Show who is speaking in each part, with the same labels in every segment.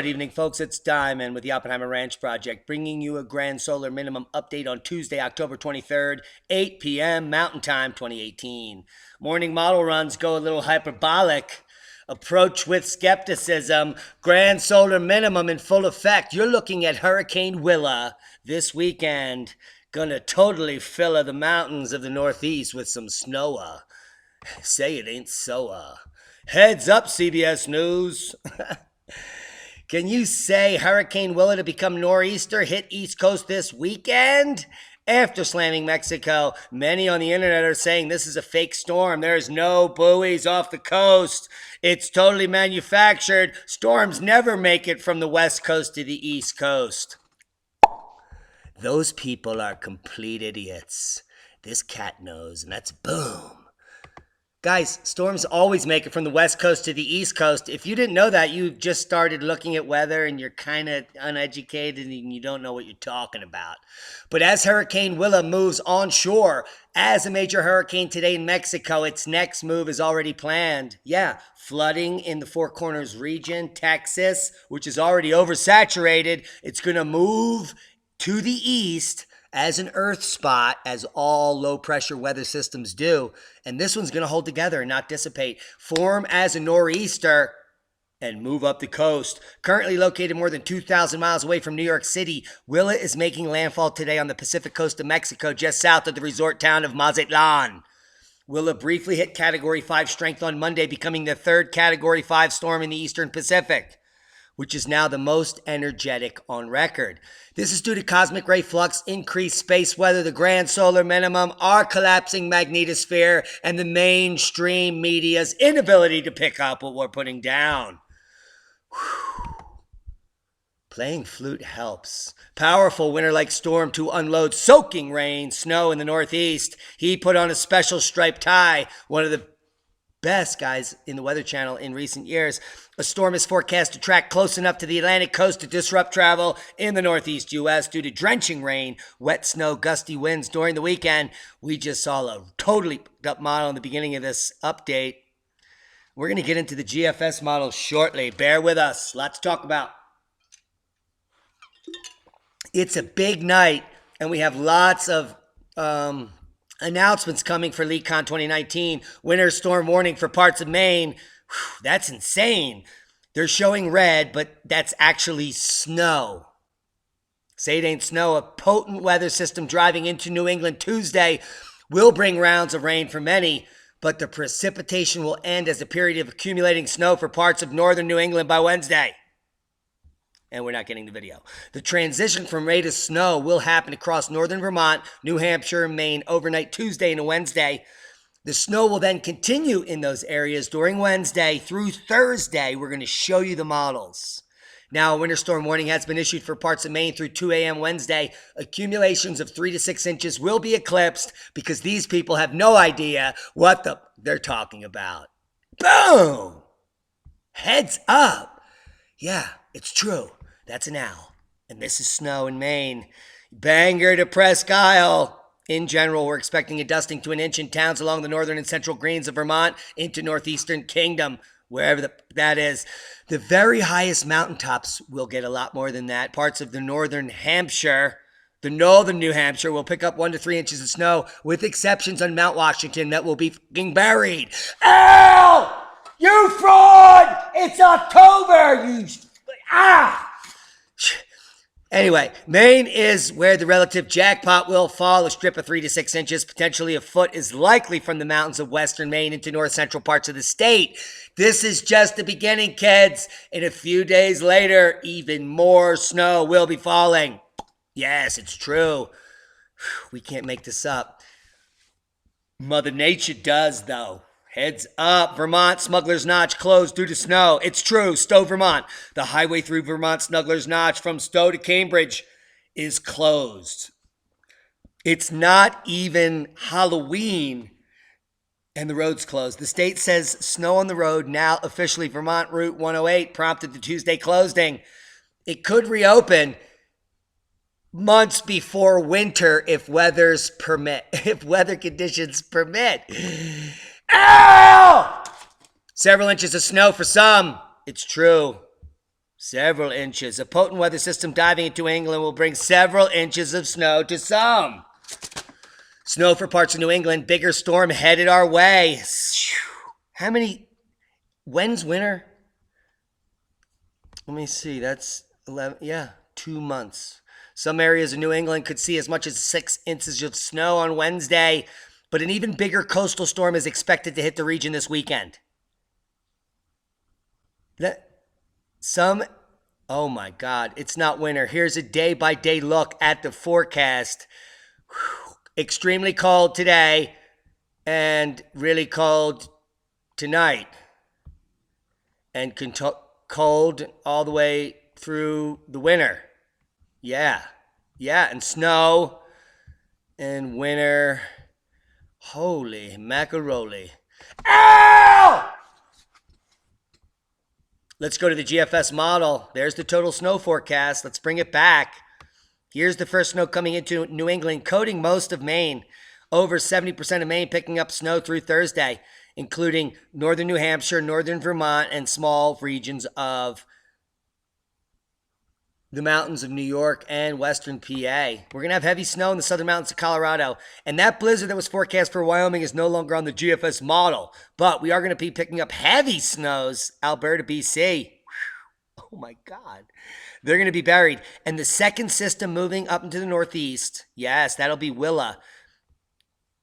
Speaker 1: Good evening, folks. It's Diamond with the Oppenheimer Ranch Project, bringing you a grand solar minimum update on Tuesday, October 23rd, 8 p.m. Mountain Time 2018. Morning model runs go a little hyperbolic. Approach with skepticism. Grand solar minimum in full effect. You're looking at Hurricane Willa this weekend. Gonna totally fill the mountains of the Northeast with some snow. Say it ain't so. Heads up, CBS News. Can you say Hurricane Willa to become nor'easter hit East Coast this weekend? After slamming Mexico, many on the internet are saying this is a fake storm. There's no buoys off the coast. It's totally manufactured. Storms never make it from the West Coast to the East Coast. Those people are complete idiots. This cat knows, and that's boom. Guys, storms always make it from the West Coast to the East Coast. If you didn't know that, you just started looking at weather and you're kind of uneducated and you don't know what you're talking about. But as Hurricane Willa moves onshore as a major hurricane today in Mexico, its next move is already planned. Yeah, flooding in the Four Corners region, Texas, which is already oversaturated. It's going to move to the east as an earth spot, as all low-pressure weather systems do. And this one's going to hold together and not dissipate. Form as a nor'easter and move up the coast. Currently located more than 2,000 miles away from New York City, Willa is making landfall today on the Pacific coast of Mexico, just south of the resort town of Mazatlan. Willa briefly hit Category 5 strength on Monday, becoming the third Category 5 storm in the Eastern Pacific, which is now the most energetic on record. This is due to cosmic ray flux, increased space weather, the grand solar minimum, our collapsing magnetosphere, and the mainstream media's inability to pick up what we're putting down. Whew. Playing flute helps. Powerful winter-like storm to unload soaking rain, snow in the Northeast. He put on a special striped tie, one of the best guys in the Weather Channel in recent years. A storm is forecast to track close enough to the Atlantic coast to disrupt travel in the Northeast U.S. due to drenching rain, wet snow, gusty winds during the weekend. We just saw a totally up model in the beginning of this update. We're going to get into the GFS model shortly. Bear with us. Lots to talk about. It's a big night, and we have lots of announcements coming for LeakCon 2019. Winter storm warning for parts of Maine. Whew, that's insane. They're showing red, but that's actually snow. Say it ain't snow. A potent weather system driving into New England Tuesday will bring rounds of rain for many, but the precipitation will end as a period of accumulating snow for parts of northern New England by Wednesday. And we're not getting the video. The transition from rain to snow will happen across northern Vermont, New Hampshire, and Maine overnight Tuesday and Wednesday. The snow will then continue in those areas during Wednesday through Thursday. We're going to show you the models. Now, a winter storm warning has been issued for parts of Maine through 2 a.m. Wednesday. Accumulations of 3 to 6 inches will be eclipsed because these people have no idea what they're talking about. Boom! Heads up. Yeah, it's true. That's an owl. And this is snow in Maine. Banger to Presque Isle. In general, we're expecting a dusting to an inch in towns along the northern and central greens of Vermont into northeastern Kingdom, wherever that is. The very highest mountaintops will get a lot more than that. Parts of the northern Hampshire, the northern New Hampshire will pick up 1 to 3 inches of snow, with exceptions on Mount Washington that will be fucking buried. Ow! You fraud! It's October! Anyway, Maine is where the relative jackpot will fall. A strip of 3 to 6 inches, potentially a foot, is likely from the mountains of western Maine into north-central parts of the state. This is just the beginning, kids. And a few days later, even more snow will be falling. Yes, it's true. We can't make this up. Mother Nature does, though. Heads up, Vermont Smuggler's Notch closed due to snow. It's true, Stowe, Vermont. The highway through Vermont Smuggler's Notch from Stowe to Cambridge is closed. It's not even Halloween and the road's closed. The state says snow on the road, now officially Vermont Route 108, prompted the Tuesday closing. It could reopen months before winter if weather conditions permit. Ow! Several inches of snow for some. It's true. Several inches. A potent weather system diving into England will bring several inches of snow to some. Snow for parts of New England. Bigger storm headed our way. How many? When's winter? Let me see. That's 11. Yeah, 2 months. Some areas of New England could see as much as 6 inches of snow on Wednesday, but an even bigger coastal storm is expected to hit the region this weekend. Oh my God, it's not winter. Here's a day-by-day look at the forecast. Extremely cold today and really cold tonight. And cold all the way through the winter. Yeah, and snow and winter. Holy macaroni. Ow! Let's go to the GFS model. There's the total snow forecast. Let's bring it back. Here's the first snow coming into New England, coating most of Maine. Over 70% of Maine picking up snow through Thursday, including northern New Hampshire, northern Vermont, and small regions of the mountains of New York and western PA. We're going to have heavy snow in the southern mountains of Colorado. And that blizzard that was forecast for Wyoming is no longer on the GFS model. But we are going to be picking up heavy snows, Alberta, BC. Oh my God. They're going to be buried. And the second system moving up into the northeast, yes, that'll be Willa.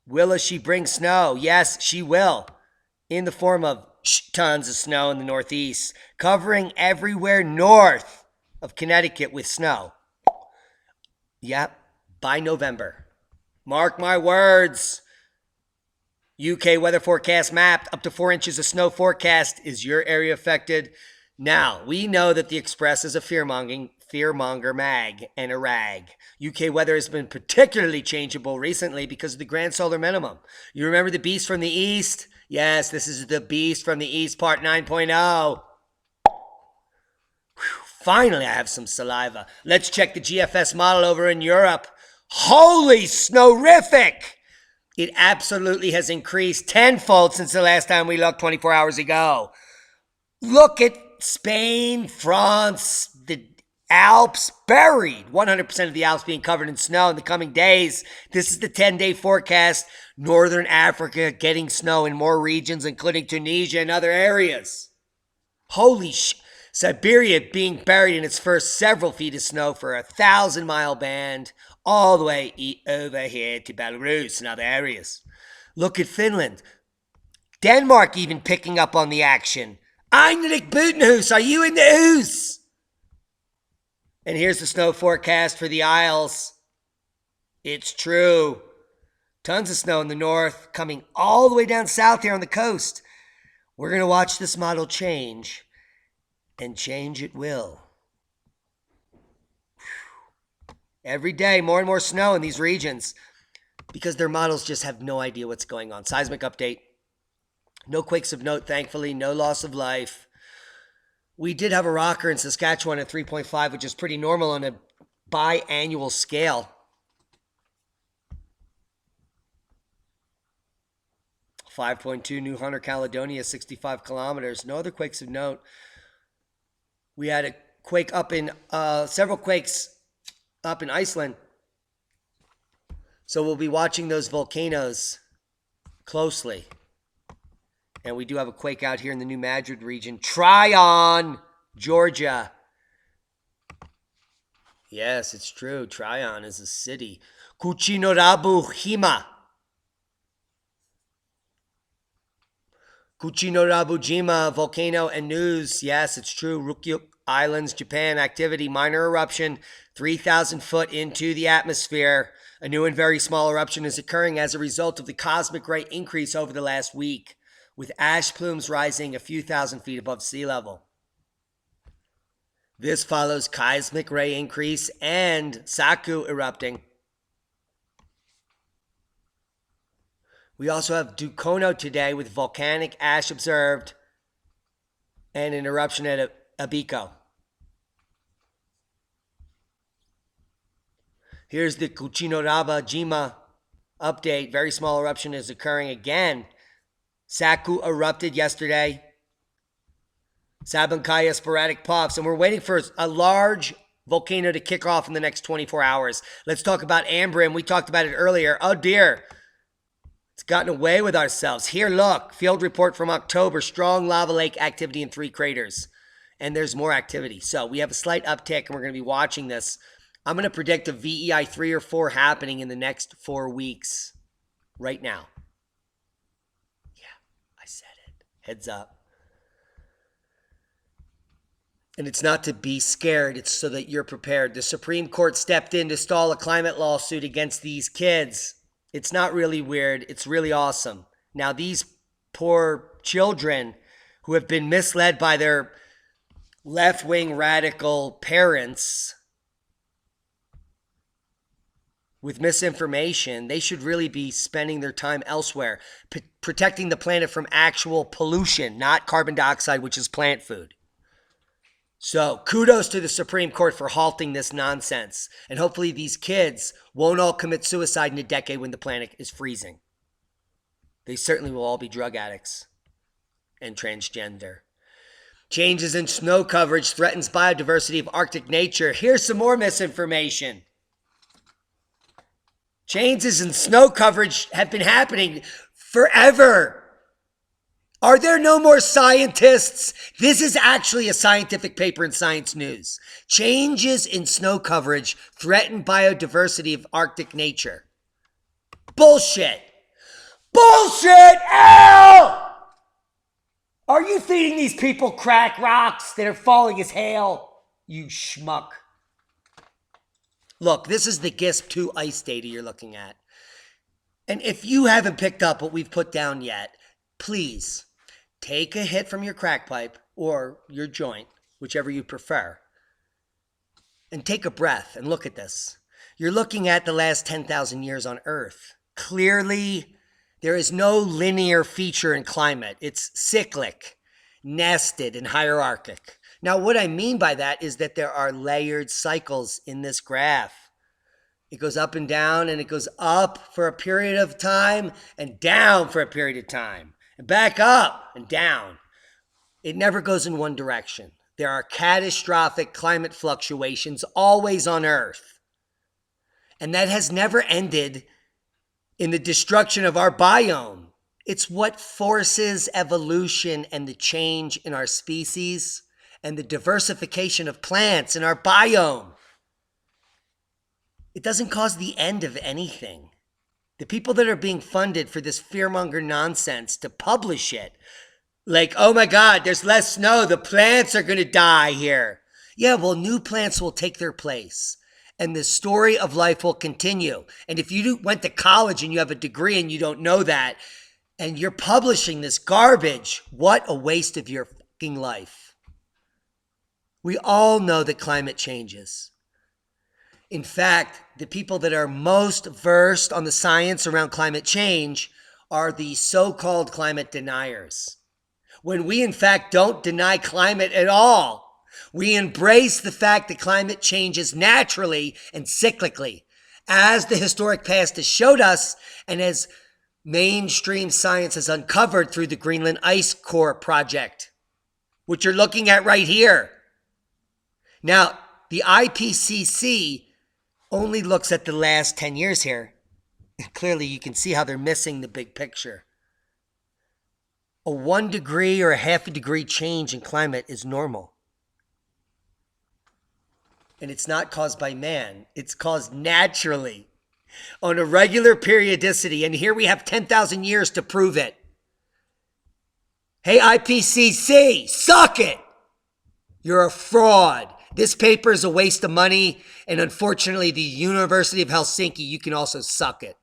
Speaker 1: Willa, she bring snow? Yes, she will. In the form of tons of snow in the northeast, covering everywhere north of Connecticut with snow. Yep, by November. Mark my words. UK weather forecast mapped. Up to 4 inches of snow forecast. Is your area affected? Now, we know that the Express is a fearmonger mag and a rag. UK weather has been particularly changeable recently because of the grand solar minimum. You remember the beast from the east? Yes, this is the beast from the east, part 9.0. Finally, I have some saliva. Let's check the GFS model over in Europe. Holy snowrific! It absolutely has increased tenfold since the last time we looked 24 hours ago. Look at Spain, France, the Alps buried. 100% of the Alps being covered in snow in the coming days. This is the 10-day forecast. Northern Africa getting snow in more regions, including Tunisia and other areas. Holy Siberia being buried in its first several feet of snow for a 1,000-mile band, all the way over here to Belarus and other areas. Look at Finland. Denmark even picking up on the action. Heinrich Butenhuis, are you in the hoose? And here's the snow forecast for the Isles. It's true. Tons of snow in the north, coming all the way down south here on the coast. We're going to watch this model change. And change it will. Every day, more and more snow in these regions because their models just have no idea what's going on. Seismic update. No quakes of note, thankfully. No loss of life. We did have a rocker in Saskatchewan at 3.5, which is pretty normal on a biannual scale. 5.2, New Hunter, Caledonia, 65 kilometers. No other quakes of note. We had a quake up in, several quakes up in Iceland. So we'll be watching those volcanoes closely. And we do have a quake out here in the New Madrid region. Tryon, Georgia. Yes, it's true. Tryon is a city. Kuchinorabu, Hima. Kuchinorabu-jima, volcano and news. Yes, it's true. Ryukyu Islands, Japan, activity, minor eruption, 3,000 foot into the atmosphere. A new and very small eruption is occurring as a result of the cosmic ray increase over the last week, with ash plumes rising a few thousand feet above sea level. This follows cosmic ray increase and Saku erupting. We also have Dukono today with volcanic ash observed and an eruption at Abiko. Here's the Kuchinoraba-jima update. Very small eruption is occurring again. Saku erupted yesterday. Sabancaya sporadic puffs, and we're waiting for a large volcano to kick off in the next 24 hours. Let's talk about Ambrim. We talked about it earlier. Oh dear. It's gotten away with ourselves. Here, look. Field report from October. Strong lava lake activity in 3 craters. And there's more activity. So we have a slight uptick, and we're going to be watching this. I'm going to predict a VEI 3 or 4 happening in the next 4 weeks. Right now. Yeah, I said it. Heads up. And it's not to be scared. It's so that you're prepared. The Supreme Court stepped in to stall a climate lawsuit against these kids. It's not really weird. It's really awesome. Now, these poor children who have been misled by their left-wing radical parents with misinformation, they should really be spending their time elsewhere, protecting the planet from actual pollution, not carbon dioxide, which is plant food. So kudos to the Supreme Court for halting this nonsense. And hopefully these kids won't all commit suicide in a decade when the planet is freezing. They certainly will all be drug addicts and transgender. Changes in snow coverage threatens biodiversity of Arctic nature. Here's some more misinformation. Changes in snow coverage have been happening forever. Are there no more scientists? This is actually a scientific paper in Science News. Changes in snow coverage threaten biodiversity of Arctic nature. Bullshit. Bullshit! Ow! Are you feeding these people crack rocks that are falling as hail? You schmuck. Look, this is the GISP 2 ice data you're looking at. And if you haven't picked up what we've put down yet, please take a hit from your crack pipe or your joint, whichever you prefer, and take a breath and look at this. You're looking at the last 10,000 years on Earth. Clearly, there is no linear feature in climate. It's cyclic, nested, and hierarchic. Now, what I mean by that is that there are layered cycles in this graph. It goes up and down, and it goes up for a period of time and down for a period of time. And back up and down. It never goes in one direction. There are catastrophic climate fluctuations always on Earth. And that has never ended in the destruction of our biome. It's what forces evolution and the change in our species and the diversification of plants in our biome. It doesn't cause the end of anything. The people that are being funded for this fearmonger nonsense to publish it, like, oh my God, there's less snow, the plants are going to die here. Yeah, well, new plants will take their place. And the story of life will continue. And if you went to college and you have a degree and you don't know that, and you're publishing this garbage, what a waste of your fucking life. We all know that climate changes. In fact, the people that are most versed on the science around climate change are the so-called climate deniers. When we, in fact, don't deny climate at all. We embrace the fact that climate changes naturally and cyclically, as the historic past has showed us and as mainstream science has uncovered through the Greenland Ice Core Project, which you're looking at right here. Now, the IPCC only looks at the last 10 years here. Clearly, you can see how they're missing the big picture. A 1 degree or a half a degree change in climate is normal. And it's not caused by man. It's caused naturally on a regular periodicity. And here we have 10,000 years to prove it. Hey, IPCC, suck it. You're a fraud. This paper is a waste of money, and unfortunately, the University of Helsinki, you can also suck it.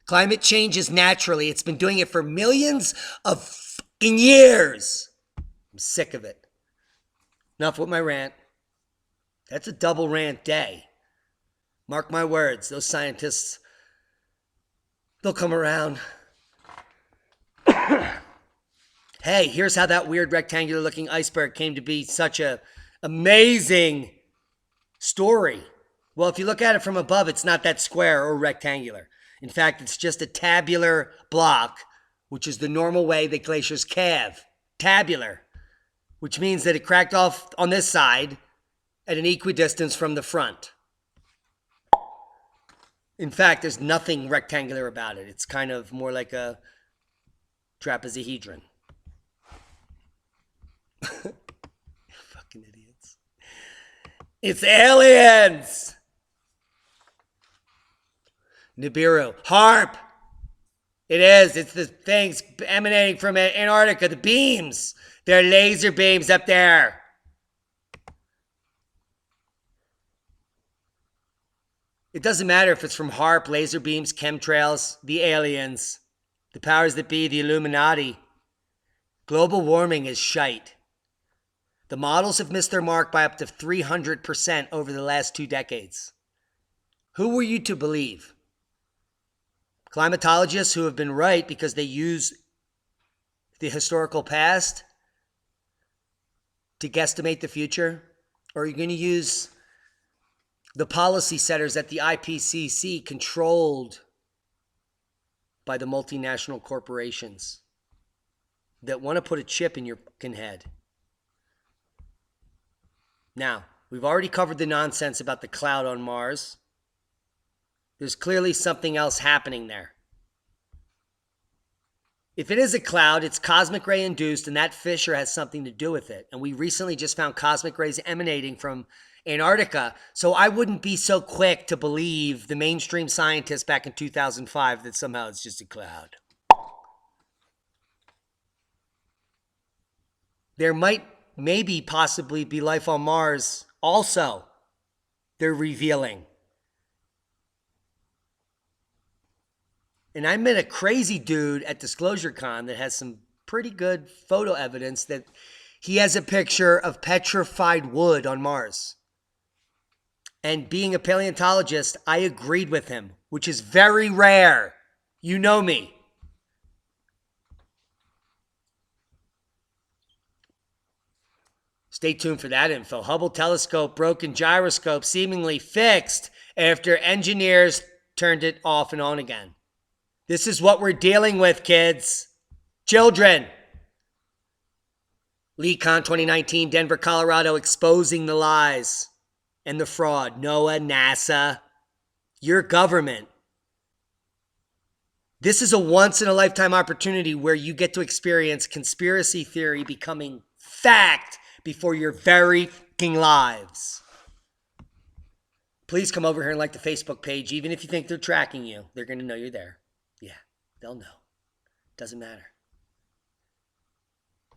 Speaker 1: Climate changes naturally. It's been doing it for millions of fucking years. I'm sick of it. Enough with my rant. That's a double rant day. Mark my words, those scientists, they'll come around. Hey, here's how that weird rectangular looking iceberg came to be such a amazing story. Well, if you look at it from above, it's not that square or rectangular. In fact, it's just a tabular block, which is the normal way that glaciers calve. Tabular. which means that it cracked off on this side at an equidistance from the front. In fact, there's nothing rectangular about it. It's kind of more like a trapezohedron. Fucking idiots. It's aliens! Nibiru. HARP! It is. It's the things emanating from Antarctica, the beams. They're laser beams up there. It doesn't matter if it's from HARP, laser beams, chemtrails, the aliens, the powers that be, the Illuminati. Global warming is shite. The models have missed their mark by up to 300% over the last 2 decades. Who were you to believe? Climatologists who have been right because they use the historical past to guesstimate the future? Or are you going to use the policy setters at the IPCC controlled by the multinational corporations that want to put a chip in your fucking head? Now, we've already covered the nonsense about the cloud on Mars. There's clearly something else happening there. If it is a cloud, it's cosmic ray induced, and that fissure has something to do with it. And we recently just found cosmic rays emanating from Antarctica. So I wouldn't be so quick to believe the mainstream scientists back in 2005 that somehow it's just a cloud. There might maybe possibly be life on Mars also. They're revealing. And I met a crazy dude at DisclosureCon that has some pretty good photo evidence that he has a picture of petrified wood on Mars. And being a paleontologist, I agreed with him, which is very rare. You know me. Stay tuned for that info. Hubble telescope broken gyroscope seemingly fixed after engineers turned it off and on again. This is what we're dealing with, kids. Children. LeakCon 2019, Denver, Colorado, exposing the lies and the fraud. NOAA, NASA, your government. This is a once-in-a-lifetime opportunity where you get to experience conspiracy theory becoming fact before your very fucking lives. Please come over here and like the Facebook page. Even if you think they're tracking you, they're going to know you're there. Yeah, they'll know. Doesn't matter.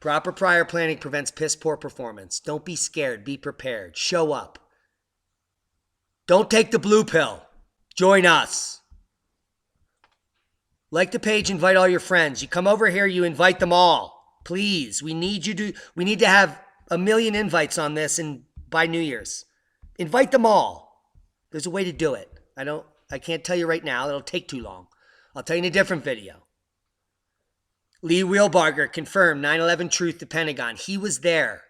Speaker 1: Proper prior planning prevents piss poor performance. Don't be scared. Be prepared. Show up. Don't take the blue pill. Join us. Like the page, invite all your friends. You come over here, you invite them all. Please, we need to have 1 million invites on this and by New Year's. Invite them all. There's a way to do it. I can't tell you right now. It'll take too long. I'll tell you in a different video. Lee Wheelbarger confirmed 9/11 truth to Pentagon. He was there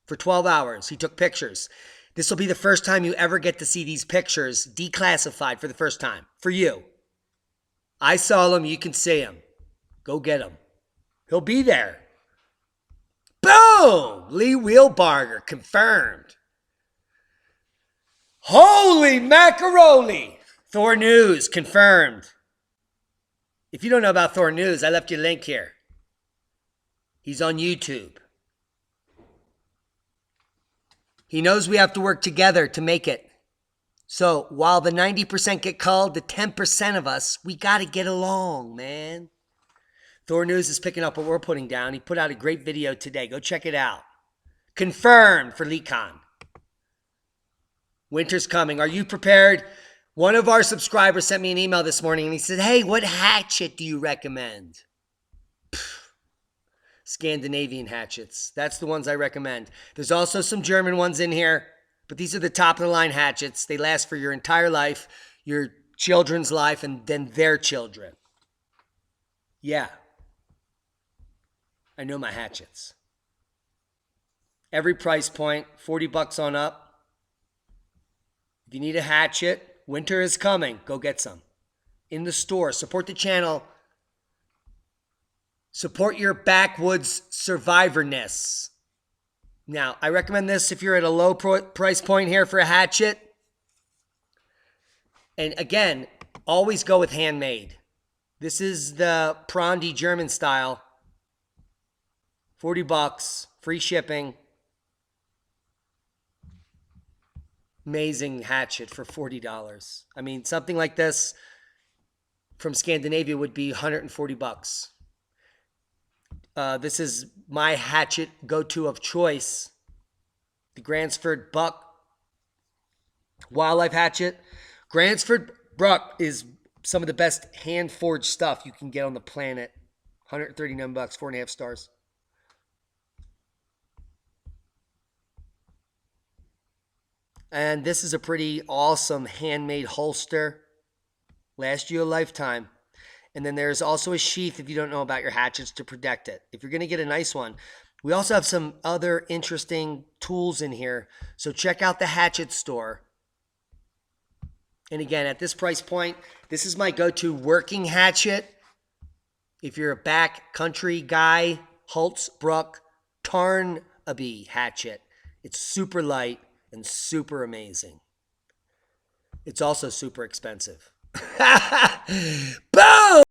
Speaker 1: for 12 hours. He took pictures. This will be the first time you ever get to see these pictures declassified for the first time. For you. I saw them. You can see them. Go get him. He'll be there. Boom! Lee Wheelbarger confirmed. Holy macaroni! Thor News confirmed. If you don't know about Thor News, I left you a link here. He's on YouTube. He knows we have to work together to make it. So while the 90% get called, the 10% of us, we got to get along, man. Thor News is picking up what we're putting down. He put out a great video today. Go check it out. Confirmed for LeakCon. Winter's coming. Are you prepared? One of our subscribers sent me an email this morning and he said, hey, what hatchet do you recommend? Scandinavian hatchets. That's the ones I recommend. There's also some German ones in here, but these are the top of the line hatchets. They last for your entire life, your children's life, and then their children. Yeah. I know my hatchets. Every price point, $40 on up. If you need a hatchet, winter is coming. Go get some. In the store. Support the channel. Support your backwoods survivorness. Now, I recommend this if you're at a low price point here for a hatchet. And again, always go with handmade. This is the Prondy German style. 40 bucks, free shipping. Amazing hatchet for $40. I mean, something like this from Scandinavia would be 140 bucks. This is my hatchet go-to of choice. The Gransford Buck Wildlife Hatchet. Gransford Buck is some of the best hand-forged stuff you can get on the planet. 139 bucks, 4.5 stars. And this is a pretty awesome handmade holster. Last you a lifetime. And then there's also a sheath if you don't know about your hatchets to protect it. If you're going to get a nice one. We also have some other interesting tools in here. So check out the hatchet store. And again, at this price point, this is my go-to working hatchet. If you're a backcountry guy, Holtzbruck Tarnaby hatchet. It's super light and super amazing. It's also super expensive. Boom!